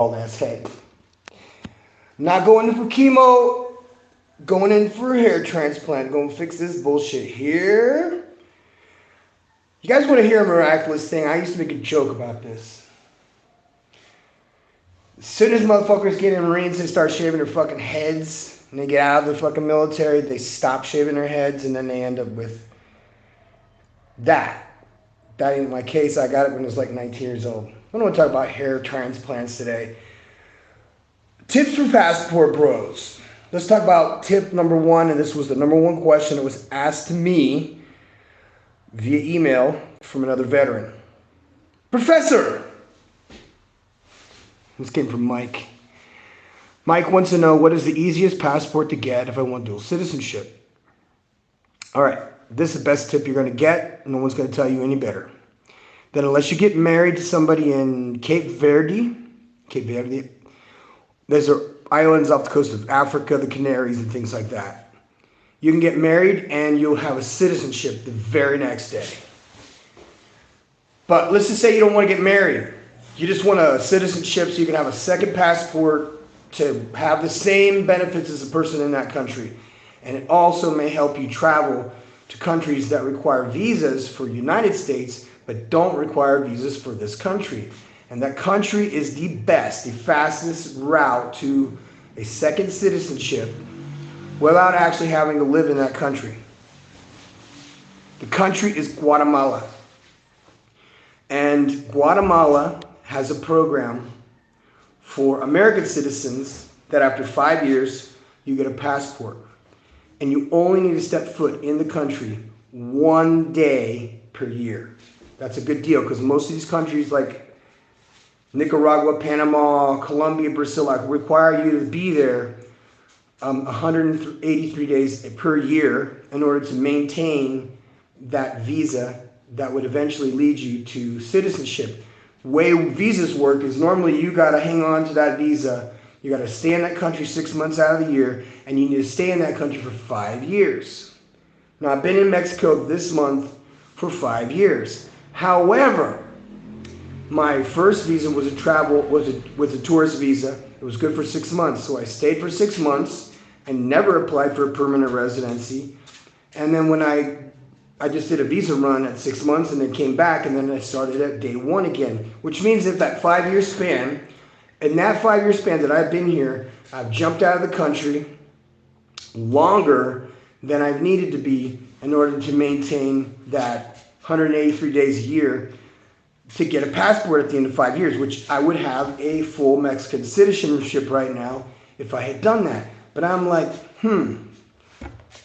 All ass head. Not going in for chemo, going in for a hair transplant. Going to fix this bullshit here. You guys want to hear a miraculous thing? I used to make a joke about this. As soon as motherfuckers get in Marines, they start shaving their fucking heads. And they get out of the fucking military, they stop shaving their heads, and then they end up with that. That ain't my case. I got it when I was like 19 years old. I don't want to talk about hair transplants today. Tips for passport bros. Let's talk about tip number one, and this was the number one question that was asked to me via email from another veteran. Professor! This came from Mike. Mike wants to know, what is the easiest passport to get if I want dual citizenship? All right, this is the best tip you're going to get. No one's going to tell you any better. That unless you get married to somebody in Cape Verde, there's islands off the coast of Africa, the Canaries, and things like that. You can get married and you'll have a citizenship the very next day. But let's just say you don't want to get married. You just want a citizenship so you can have a second passport to have the same benefits as a person in that country. And it also may help you travel to countries that require visas for the United States, but don't require visas for this country. And that country is the best, the fastest route to a second citizenship without actually having to live in that country. The country is Guatemala. And Guatemala has a program for American citizens that after 5 years, you get a passport. And you only need to step foot in the country 1 day per year. That's a good deal because most of these countries like Nicaragua, Panama, Colombia, Brazil require you to be there 183 days per year in order to maintain that visa that would eventually lead you to citizenship. The way visas work is normally you got to hang on to that visa. You got to stay in that country 6 months out of the year, and you need to stay in that country for 5 years. Now, I've been in Mexico this month for 5 years. However, my first visa was a tourist visa. It was good for 6 months, so I stayed for 6 months and never applied for a permanent residency. And then when I just did a visa run at 6 months and then came back, and then I started at day one again, which means that that 5 year span, in that 5 year span that I've been here, I've jumped out of the country longer than I've needed to be in order to maintain that 183 days a year to get a passport at the end of 5 years, which I would have a full Mexican citizenship right now if I had done that. But I'm like,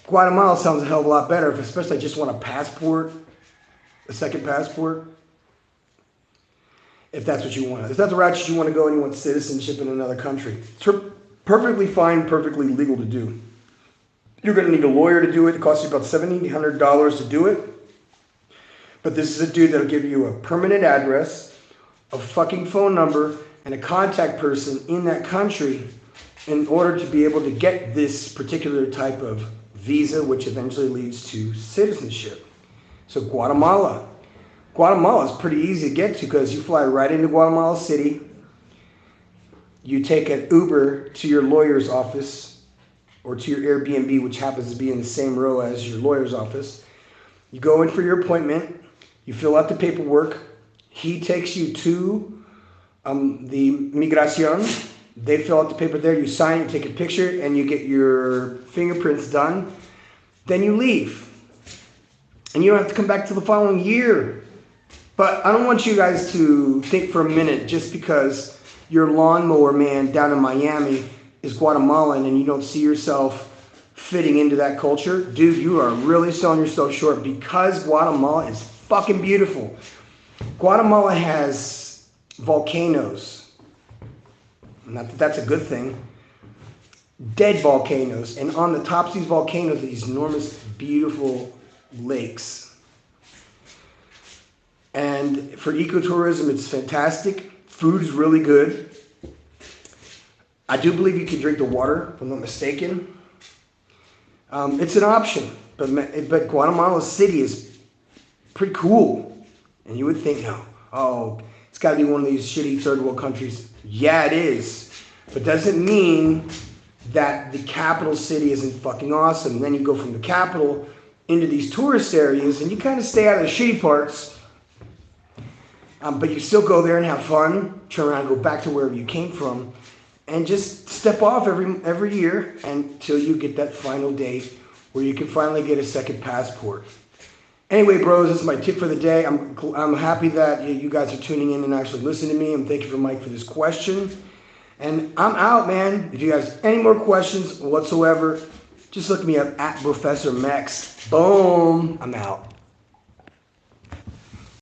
Guatemala sounds a hell of a lot better, especially I just want a passport, a second passport. If that's what you want. If that's the route you want to go and you want citizenship in another country. It's perfectly fine, perfectly legal to do. You're going to need a lawyer to do it. It costs you about $1,700 to do it. But this is a dude that'll give you a permanent address, a fucking phone number, and a contact person in that country in order to be able to get this particular type of visa, which eventually leads to citizenship. So Guatemala is pretty easy to get to because you fly right into Guatemala City. You take an Uber to your lawyer's office or to your Airbnb, which happens to be in the same row as your lawyer's office. You go in for your appointment. You fill out the paperwork. He takes you to the Migración. They fill out the paper there. You sign, you take a picture, and you get your fingerprints done. Then you leave. And you don't have to come back till the following year. But I don't want you guys to think for a minute just because your lawnmower man down in Miami is Guatemalan and you don't see yourself fitting into that culture. Dude, you are really selling yourself short because Guatemala is fucking beautiful. Guatemala has volcanoes. Not that that's a good thing. Dead volcanoes. And on the tops of these volcanoes are these enormous, beautiful lakes. And for ecotourism, it's fantastic. Food is really good. I do believe you can drink the water, if I'm not mistaken. It's an option, but Guatemala City is pretty cool. And you would think, no, it's got to be one of these shitty third world countries. Yeah, it is. But doesn't mean that the capital city isn't fucking awesome. And then you go from the capital into these tourist areas and you kind of stay out of the shitty parts. But you still go there and have fun, turn around and go back to wherever you came from, and just step off every year until you get that final date where you can finally get a second passport. Anyway, bros, this is my tip for the day. I'm happy that you guys are tuning in and actually listening to me. And thank you for Mike for this question. And I'm out, man. If you guys have any more questions whatsoever, just look me up at Professor Mex. Boom. I'm out.